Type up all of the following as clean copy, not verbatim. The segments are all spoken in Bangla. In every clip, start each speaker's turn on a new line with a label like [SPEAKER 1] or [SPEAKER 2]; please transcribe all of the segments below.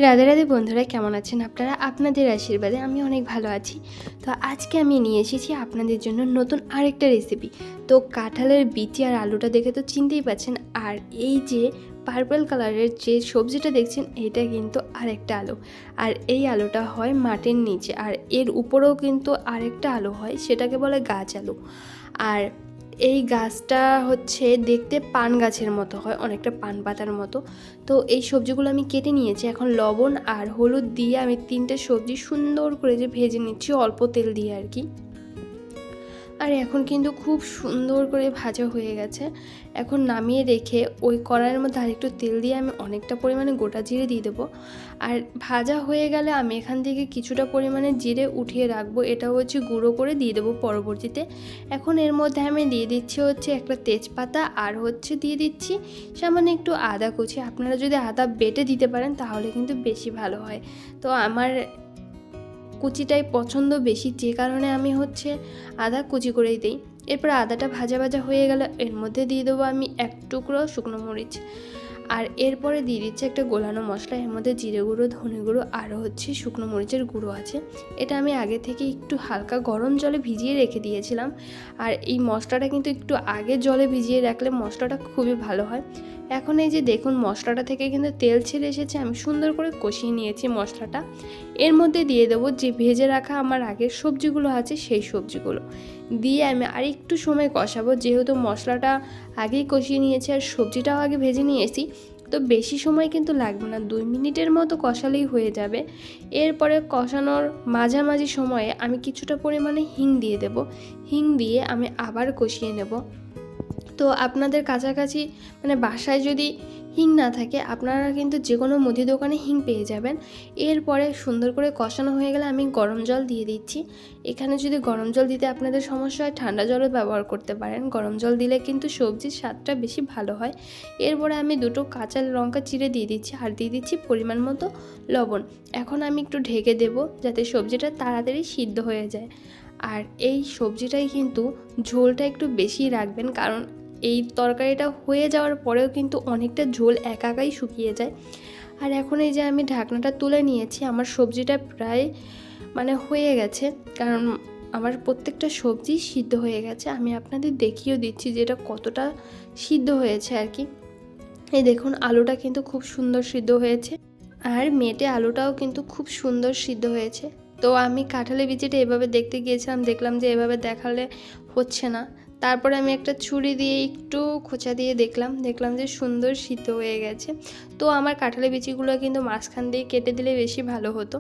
[SPEAKER 1] রাধে রাধে বন্ধুরা, কেমন আছেন আপনারা? আপনাদের আশীর্বাদে আমি অনেক ভালো আছি। তো আজকে আমি নিয়ে এসেছি আপনাদের জন্য নতুন আরেকটা রেসিপি। তো কাঁঠালের বিচি আর আলুটা দেখে তো চিনতেই পাচ্ছেন। আর এই যে পার্পল কালারের যে সবজিটা দেখছেন, এটা কিন্তু আরেকটা আলু। আর এই আলুটা হয় মাটির নিচে, আর এর উপরেও কিন্তু আরেকটা আলু হয়, সেটাকে বলে গাছ আলু। আর এই গাছটা হচ্ছে দেখতে পান গাছের মতো হয়, অনেকটা পান পাতার মতো। তো এই সবজিগুলো আমি কেটে নিয়েছি। এখন লবণ আর হলুদ দিয়ে আমি 3টে সবজি সুন্দর করে যে ভেজে নিচ্ছি, অল্প তেল দিয়ে আর কি। আর এখন কিন্তু খুব সুন্দর করে ভাজা হয়ে গেছে। এখন নামিয়ে রেখে ওই কড়াইয়ের মধ্যে আরেকটু তেল দিয়ে আমি অনেকটা পরিমাণে গোটা জিরে দিয়ে দেবো। আর ভাজা হয়ে গেলে আমি এখান থেকে কিছুটা পরিমাণে জিরে উঠিয়ে রাখবো, এটা হচ্ছে গুঁড়ো করে দিয়ে দেবো পরবর্তীতে। এখন এর মধ্যে আমি দিয়ে দিচ্ছি হচ্ছে একটা তেজপাতা, আর হচ্ছে দিয়ে দিচ্ছি সামান্য একটু আদা কুচি। আপনারা যদি আদা বেটে দিতে পারেন তাহলে কিন্তু বেশি ভালো হয়। তো আমার কুচিটাই পছন্দ বেশি, যে কারণে আমি হচ্ছে আদা কুচি করেই দিই। এরপর আদাটা ভাজা ভাজা হয়ে গেলে এর মধ্যে দিয়ে দেবো আমি 1 টুকরো শুকনো মরিচ। আর এরপরে দিয়ে দিচ্ছি একটা গোলানো মশলা, এর মধ্যে জিরে গুঁড়ো, ধনে গুঁড়ো আর হচ্ছে শুকনো মরিচের গুঁড়ো আছে। এটা আমি আগে থেকে একটু হালকা গরম জলে ভিজিয়ে রেখে দিয়েছিলাম। আর এই মশলাটা কিন্তু একটু আগে জলে ভিজিয়ে রাখলে মশলাটা খুবই ভালো হয়। এখন এই যে দেখুন, মশলাটা থেকে কিন্তু তেল ছেড়ে এসেছে। আমি সুন্দর করে কষিয়ে নিয়েছি মশলাটা। এর মধ্যে দিয়ে দেবো যে ভেজে রাখা আমার আগের সবজিগুলো আছে, সেই সবজিগুলো দিয়ে আমি আর একটু সময় কষাবো। যেহেতু মশলাটা আগেই কষিয়ে নিয়েছি আর সবজিটাও আগে ভেজে নিয়েছি, তো বেশি সময় কিন্তু লাগবে না, 2 মিনিটের মতো কষালেই হয়ে যাবে। এরপরে কষানোর মাঝামাঝি সময়ে আমি কিছুটা পরিমাণে হিং দিয়ে দেব। হিং দিয়ে আমি আবার কষিয়ে নেব। তো আপনাদের কাছাকাছি মানে বাসায় যদি হিং না থাকে, আপনারা কিন্তু যে কোনো মুদি দোকানে হিং পেয়ে যাবেন। এরপরে সুন্দর করে কষানো হয়ে গেলে আমি গরম জল দিয়ে দিচ্ছি। এখানে যদি গরম জল দিতে আপনাদের সমস্যা হয়, ঠান্ডা জলও ব্যবহার করতে পারেন। গরম জল দিলে কিন্তু সবজির স্বাদটা বেশি ভালো হয়। এরপরে আমি 2টো কাঁচা লঙ্কা চিড়ে দিয়ে দিচ্ছি, আর দিয়ে দিচ্ছি পরিমাণ মতো লবণ। এখন আমি একটু ঢেকে দেব যাতে সবজিটা তাড়াতাড়ি সিদ্ধ হয়ে যায়। আর এই সবজিটাই কিন্তু ঝোলটা একটু বেশি রাখবেন, কারণ এই তরকারিটা হয়ে যাওয়ার পরেও কিন্তু অনেকটা ঝোল একাই শুকিয়ে যায়। আর এখন এই যে আমি ঢাকনাটা তুলে নিয়েছি, আমার সবজিটা প্রায় হয়ে গেছে, কারণ আমার প্রত্যেকটা সবজি সিদ্ধ হয়ে গেছে। আমি আপনাদের দেখিয়েও দিচ্ছি যে এটা কতটা সিদ্ধ হয়েছে আর কি। এই দেখুন, আলুটা কিন্তু খুব সুন্দর সিদ্ধ হয়েছে, আর মেটে আলুটাও কিন্তু খুব সুন্দর সিদ্ধ হয়েছে। তো আমি কাঁঠালের বিচিটা এভাবে দেখতে গিয়েছিলাম, দেখলাম যে এভাবে দেখালে হচ্ছে না। তারপরে আমি একটা ছুরি দিয়ে একটু খোঁচা দিয়ে দেখলাম যে সুন্দর সিদ্ধ হয়ে গেছে। তো আমার কাঁঠালের বিচিগুলো কিন্তু মাঝখান দিয়ে কেটে দিলে বেশি ভালো হতো।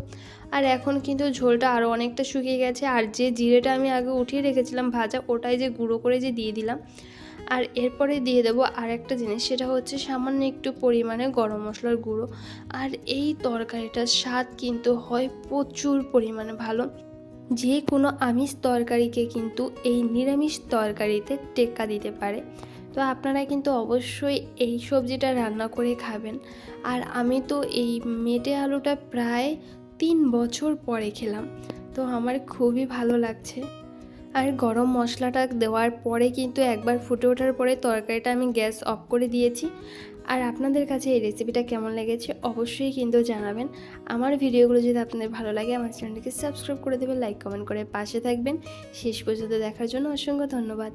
[SPEAKER 1] আর এখন কিন্তু ঝোলটা আরও অনেকটা শুকিয়ে গেছে। আর যে জিরেটা আমি আগে উঠিয়ে রেখেছিলাম ভাজা, ওটাই যে গুঁড়ো করে যে দিয়ে দিলাম। আর এরপরে দিয়ে দেবো আর একটা জিনিস, সেটা হচ্ছে সামান্য একটু পরিমাণে গরম মশলার গুঁড়ো। আর এই তরকারিটার স্বাদ কিন্তু হয় প্রচুর পরিমাণে ভালো। যে কোনো আমিষ তরকারিকে কিন্তু এই নিরামিষ তরকারিতে টেক্কা দিতে পারে। তো আপনারা কিন্তু অবশ্যই এই সবজিটা রান্না করে খাবেন। আর আমি তো এই মেটে আলুটা প্রায় 3 বছর পরে খেলাম, তো আমার খুবই ভালো লাগছে। আর গরম মশলাটা দেওয়ার পরে কিন্তু একবার ফুটে ওঠার পরে তরকারিটা আমি গ্যাস অফ করে দিয়েছি। আর আপনাদের কাছে এই রেসিপিটা কেমন লেগেছে অবশ্যই কিন্তু জানাবেন। আমার ভিডিওগুলো যদি আপনাদের ভালো লাগে, আমার চ্যানেলটিকে সাবস্ক্রাইব করে দেবেন, লাইক কমেন্ট করে পাশে থাকবেন। শেষ পর্যন্ত দেখার জন্য অসংখ্য ধন্যবাদ।